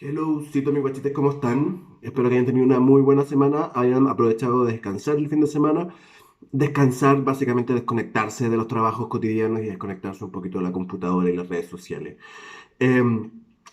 Hello, Cito, mis guachites, ¿cómo están? Espero que hayan tenido una muy buena semana, hayan aprovechado de descansar el fin de semana. Descansar, básicamente desconectarse de los trabajos cotidianos y desconectarse un poquito de la computadora y las redes sociales. Eh,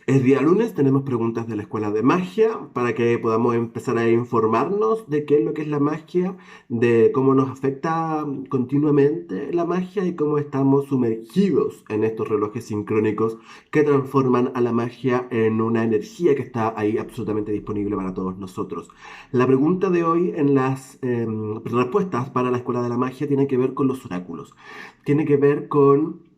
es día lunes, tenemos preguntas de la escuela de magia para que podamos empezar a informarnos de qué es lo que es la magia, de cómo nos afecta continuamente la magia y cómo estamos sumergidos en estos relojes sincrónicos que transforman a la magia en una energía que está ahí absolutamente disponible para todos nosotros. La pregunta de hoy en las respuestas para la escuela de la magia tiene que ver con los oráculos. Tiene que ver con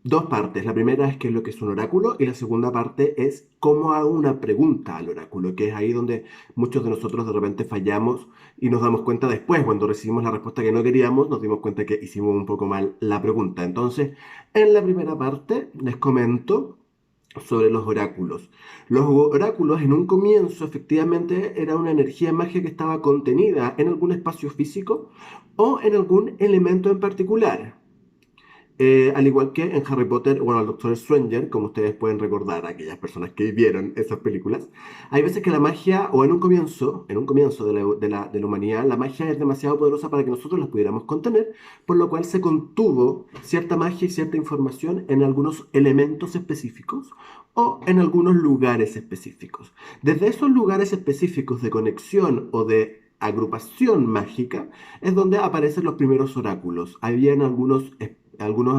dos partes. La primera es qué es lo que es un oráculo y la segunda parte es cómo hago una pregunta al oráculo, que es ahí donde muchos de nosotros de repente fallamos y nos damos cuenta después, cuando recibimos la respuesta que no queríamos, nos dimos cuenta que hicimos un poco mal la pregunta. Entonces, en la primera parte les comento sobre los oráculos. Los oráculos en un comienzo efectivamente era una energía mágica que estaba contenida en algún espacio físico o en algún elemento en particular. Al igual que en Harry Potter, bueno, el Doctor Stranger, como ustedes pueden recordar, aquellas personas que vieron esas películas, hay veces que la magia, o en un comienzo de la humanidad, la magia es demasiado poderosa para que nosotros la pudiéramos contener, por lo cual se contuvo cierta magia y cierta información en algunos elementos específicos o en algunos lugares específicos. Desde esos lugares específicos de conexión o de agrupación mágica es donde aparecen los primeros oráculos. Habían algunos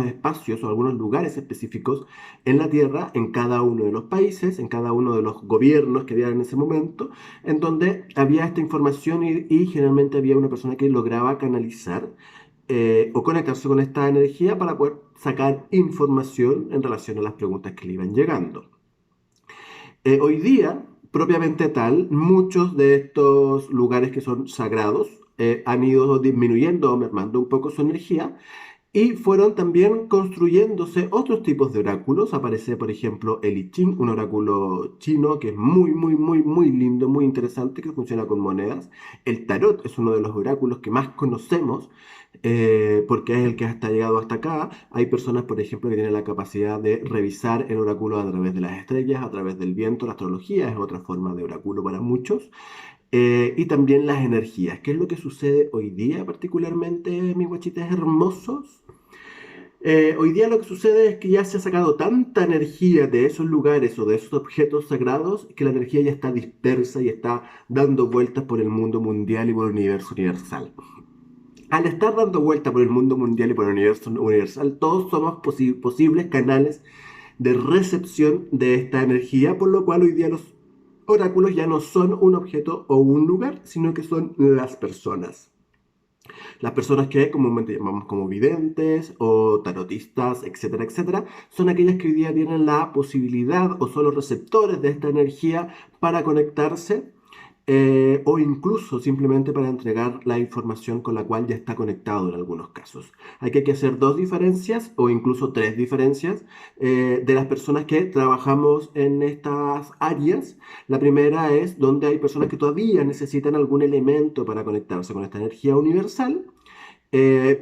espacios o algunos lugares específicos en la Tierra, en cada uno de los países, en cada uno de los gobiernos que había en ese momento, en donde había esta información y generalmente había una persona que lograba canalizar o conectarse con esta energía para poder sacar información en relación a las preguntas que le iban llegando. Hoy día, propiamente tal, muchos de estos lugares que son sagrados han ido disminuyendo o mermando un poco su energía y fueron también construyéndose otros tipos de oráculos. Aparece, por ejemplo, el I Ching, un oráculo chino que es muy, muy, muy, muy lindo, muy interesante, que funciona con monedas. El tarot es uno de los oráculos que más conocemos, porque es el que hasta ha llegado hasta acá. Hay personas, por ejemplo, que tienen la capacidad de revisar el oráculo a través de las estrellas, a través del viento. La astrología es otra forma de oráculo para muchos. Y también las energías. ¿Qué es lo que sucede hoy día particularmente, mis guachites hermosos? Hoy día lo que sucede es que ya se ha sacado tanta energía de esos lugares o de esos objetos sagrados que la energía ya está dispersa y está dando vueltas por el mundo mundial y por el universo universal. Al estar dando vueltas por el mundo mundial y por el universo universal, todos somos posibles canales de recepción de esta energía, por lo cual hoy día los oráculos ya no son un objeto o un lugar, sino que son las personas. Las personas que comúnmente llamamos como videntes o tarotistas, etcétera, etcétera, son aquellas que hoy día tienen la posibilidad o son los receptores de esta energía para conectarse o incluso simplemente para entregar la información con la cual ya está conectado en algunos casos. Aquí hay que hacer dos diferencias o incluso tres diferencias de las personas que trabajamos en estas áreas. La primera es donde hay personas que todavía necesitan algún elemento para conectarse con esta energía universal,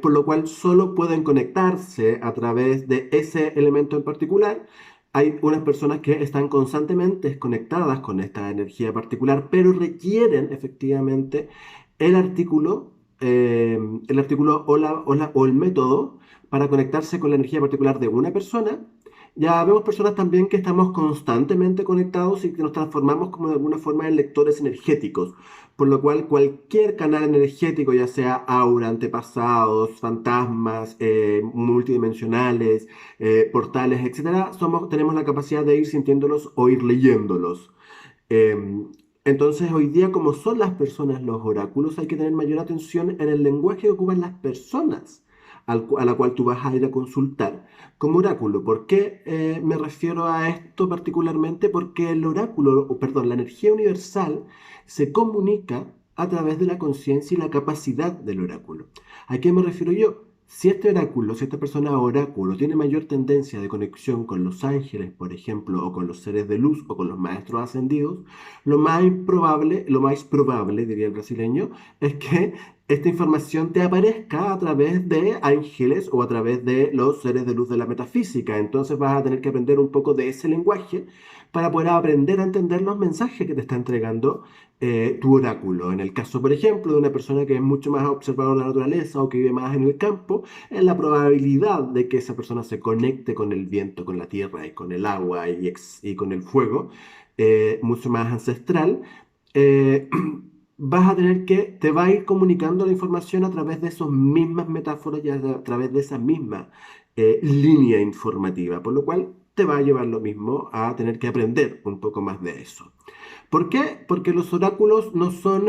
por lo cual solo pueden conectarse a través de ese elemento en particular. Hay unas personas que están constantemente conectadas con esta energía particular, pero requieren efectivamente el artículo, el artículo o el método para conectarse con la energía particular de una persona. Ya vemos personas también que estamos constantemente conectados y que nos transformamos como de alguna forma en lectores energéticos, por lo cual cualquier canal energético, ya sea aura, antepasados, fantasmas, multidimensionales, portales, etcétera, tenemos la capacidad de ir sintiéndolos o ir leyéndolos. Eh, entonces, hoy día, como son las personas los oráculos, hay que tener mayor atención en el lenguaje que ocupan las personas a la cual tú vas a ir a consultar como oráculo. ¿Por qué me refiero a esto particularmente? Porque el oráculo, o perdón, la energía universal se comunica a través de la conciencia y la capacidad del oráculo. ¿A qué me refiero yo? Si este oráculo, si esta persona oráculo tiene mayor tendencia de conexión con los ángeles, por ejemplo, o con los seres de luz o con los maestros ascendidos, lo más probable, diría el brasileño, es que esta información te aparezca a través de ángeles o a través de los seres de luz de la metafísica. Entonces vas a tener que aprender un poco de ese lenguaje para poder aprender a entender los mensajes que te está entregando tu oráculo. En el caso, por ejemplo, de una persona que es mucho más observadora de la naturaleza o que vive más en el campo, es la probabilidad de que esa persona se conecte con el viento, con la tierra y con el agua y con el fuego, mucho más ancestral. eh, Vas a tener que, te va a ir comunicando la información a través de esas mismas metáforas y a través de esa misma línea informativa, por lo cual te va a llevar lo mismo a tener que aprender un poco más de eso. ¿Por qué? Porque los oráculos no son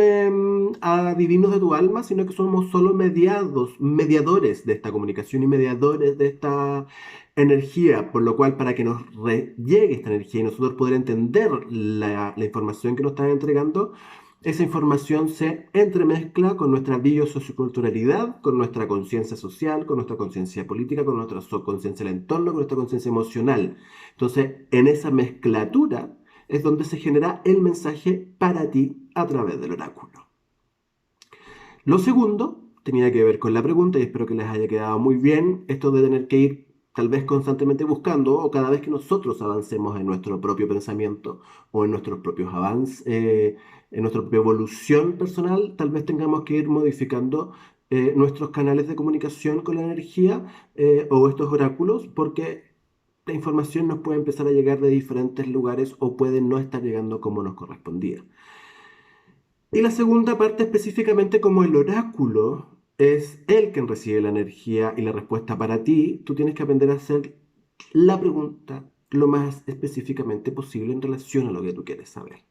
adivinos de tu alma, sino que somos solo mediadores de esta comunicación y mediadores de esta energía, por lo cual para que nos llegue esta energía y nosotros poder entender la información que nos están entregando, esa información se entremezcla con nuestra biosocioculturalidad, con nuestra conciencia social, con nuestra conciencia política, con nuestra conciencia del entorno, con nuestra conciencia emocional. Entonces, en esa mezclatura es donde se genera el mensaje para ti a través del oráculo. Lo segundo tenía que ver con la pregunta y espero que les haya quedado muy bien esto de tener que ir tal vez constantemente buscando o cada vez que nosotros avancemos en nuestro propio pensamiento o en nuestros propios avances, en nuestra propia evolución personal, tal vez tengamos que ir modificando nuestros canales de comunicación con la energía o estos oráculos porque la información nos puede empezar a llegar de diferentes lugares o puede no estar llegando como nos correspondía. Y la segunda parte específicamente como el oráculo es el quien recibe la energía y la respuesta para ti, tú tienes que aprender a hacer la pregunta lo más específicamente posible en relación a lo que tú quieres saber.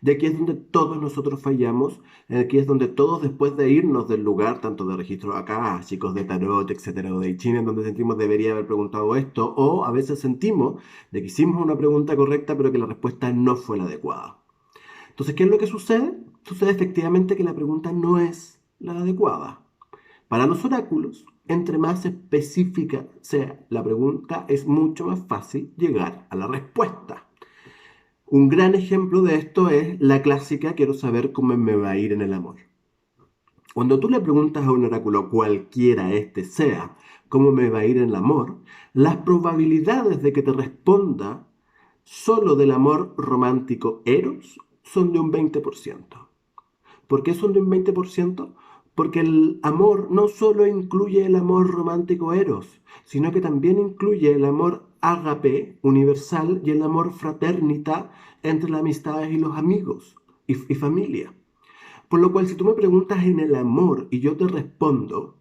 De aquí es donde todos nosotros fallamos, aquí es donde todos después de irnos del lugar, tanto de registro acá, chicos de tarot, etcétera, o de China, en donde sentimos debería haber preguntado esto, o a veces sentimos de que hicimos una pregunta correcta, pero que la respuesta no fue la adecuada. Entonces, ¿qué es lo que sucede? Sucede efectivamente que la pregunta no es la adecuada. Para los oráculos, entre más específica sea la pregunta, es mucho más fácil llegar a la respuesta. Un gran ejemplo de esto es la clásica quiero saber cómo me va a ir en el amor. Cuando tú le preguntas a un oráculo, cualquiera este sea, cómo me va a ir en el amor, las probabilidades de que te responda solo del amor romántico eros son de un 20%. ¿Por qué son de un 20%? Porque el amor no solo incluye el amor romántico eros, sino que también incluye el amor ágape universal y el amor fraternita entre las amistades y los amigos y familia. Por lo cual, si tú me preguntas en el amor y yo te respondo,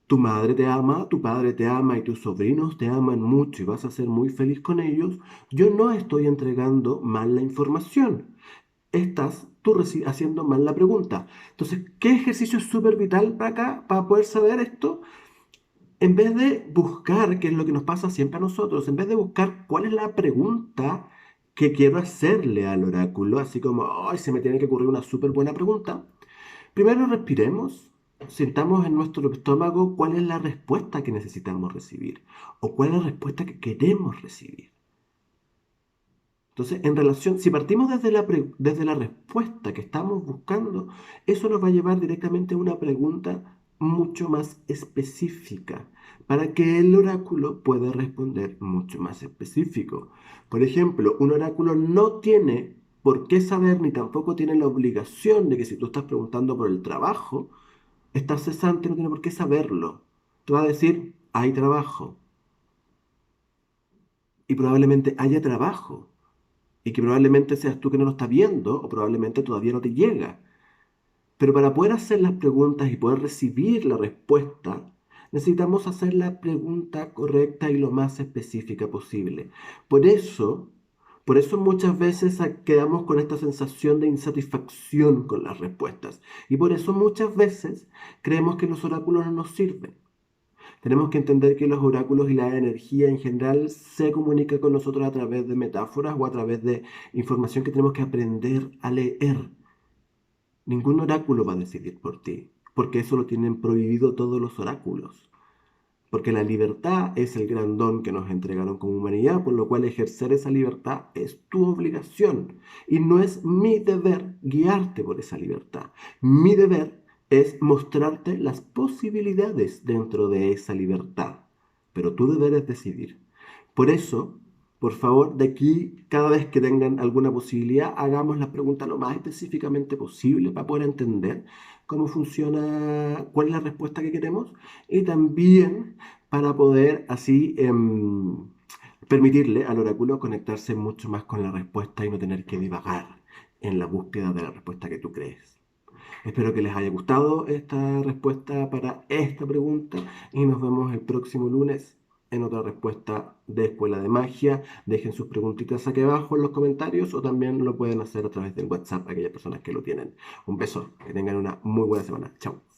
tu madre te ama, tu padre te ama y tus sobrinos te aman mucho y vas a ser muy feliz con ellos, yo no estoy entregando mal la información. Estás tú haciendo mal la pregunta. Entonces, ¿qué ejercicio es súper vital para acá, para poder saber esto? En vez de buscar, que es lo que nos pasa siempre a nosotros, en vez de buscar cuál es la pregunta que quiero hacerle al oráculo, así como, ay, se me tiene que ocurrir una súper buena pregunta, primero respiremos, sintamos en nuestro estómago cuál es la respuesta que necesitamos recibir o cuál es la respuesta que queremos recibir. Entonces, en relación, si partimos desde la respuesta que estamos buscando, eso nos va a llevar directamente a una pregunta mucho más específica, para que el oráculo pueda responder mucho más específico. Por ejemplo, un oráculo no tiene por qué saber, ni tampoco tiene la obligación de que si tú estás preguntando por el trabajo, estás cesante, no tiene por qué saberlo. Te va a decir, hay trabajo, y probablemente haya trabajo y que probablemente seas tú que no lo estás viendo o probablemente todavía no te llega. Pero para poder hacer las preguntas y poder recibir la respuesta, necesitamos hacer la pregunta correcta y lo más específica posible. Por eso, por eso muchas veces quedamos con esta sensación de insatisfacción con las respuestas. Y por eso muchas veces creemos que los oráculos no nos sirven. Tenemos que entender que los oráculos y la energía en general se comunican con nosotros a través de metáforas o a través de información que tenemos que aprender a leer. Ningún oráculo va a decidir por ti, porque eso lo tienen prohibido todos los oráculos. Porque la libertad es el gran don que nos entregaron como humanidad, por lo cual ejercer esa libertad es tu obligación. Y no es mi deber guiarte por esa libertad. Mi deber es mostrarte las posibilidades dentro de esa libertad, pero tú deberás decidir. Por eso, por favor, de aquí, cada vez que tengan alguna posibilidad, hagamos la pregunta lo más específicamente posible para poder entender cómo funciona, cuál es la respuesta que queremos y también para poder así permitirle al oráculo conectarse mucho más con la respuesta y no tener que divagar en la búsqueda de la respuesta que tú crees. Espero que les haya gustado esta respuesta para esta pregunta y nos vemos el próximo lunes en otra respuesta de Escuela de Magia. Dejen sus preguntitas aquí abajo en los comentarios o también lo pueden hacer a través del WhatsApp aquellas personas que lo tienen. Un beso, que tengan una muy buena semana. Chao.